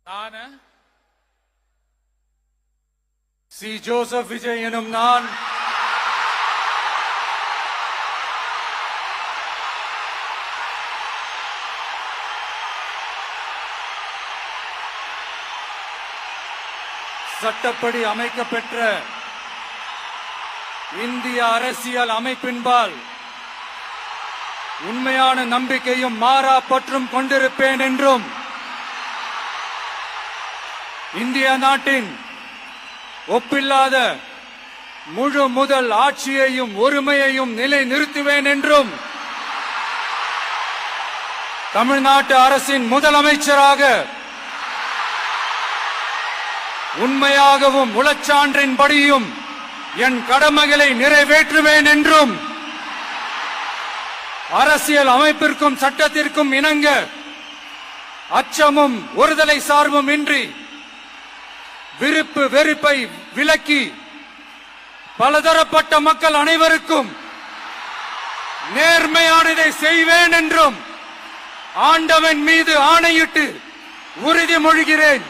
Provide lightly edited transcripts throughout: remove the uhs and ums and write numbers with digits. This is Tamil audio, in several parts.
நான் சி. ஜோசப் விஜய் எனும் நான் சட்டப்படி அமைக்கப்பெற்ற இந்திய அரசியல் அமைப்பின்பால் உண்மையான நம்பிக்கையும் மாறா பற்றும் கொண்டிருப்பேன் என்றும் இந்திய நாட்டின் ஒப்பில்லாத முழு முதல் ஆட்சியையும் ஒருமையையும் நிலைநிறுத்துவேன் என்றும் தமிழ்நாட்டு அரசின் முதலமைச்சராக உண்மையாகவும் உளச்சான்றின்படியும் என் கடமைகளை நிறைவேற்றுவேன் என்றும் அரசியல் அமைப்பிற்கும் சட்டத்திற்கும் இணங்க அச்சமும் ஒருதலை சார்பும் இன்றி விருப்பு வெறுப்பை விலக்கி பலதரப்பட்ட மக்கள் அனைவருக்கும் நேர்மையானதை செய்வேன் என்றும் ஆண்டவன் மீது ஆணையிட்டு உறுதிமொழிகிறேன்.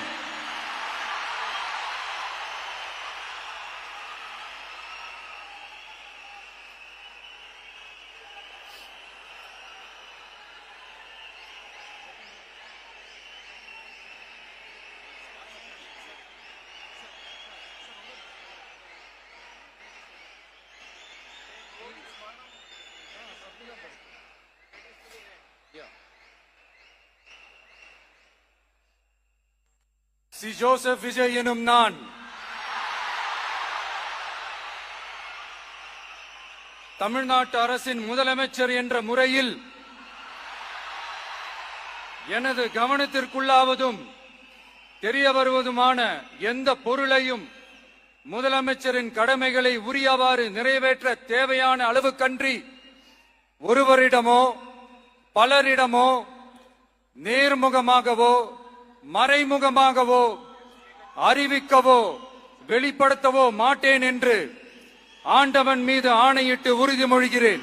சி. ஜோசப் விஜய் எனும் நான் தமிழ்நாட்டு அரசின் முதலமைச்சர் என்ற முறையில் எனது கவனத்திற்குள்ளாவதும் தெரிய வருவதுமான எந்த பொருளையும் முதலமைச்சரின் கடமைகளை உரியவாறு நிறைவேற்ற தேவையான அளவுக்கன்றி ஒருவரிடமோ பலரிடமோ நேர்முகமாகவோ மறைமுகமாகவோ அறிவிக்கவோ வெளிப்படுத்தவோ மாட்டேன் என்று ஆண்டவன் மீது ஆணையிட்டு உறுதிமொழிகிறேன்.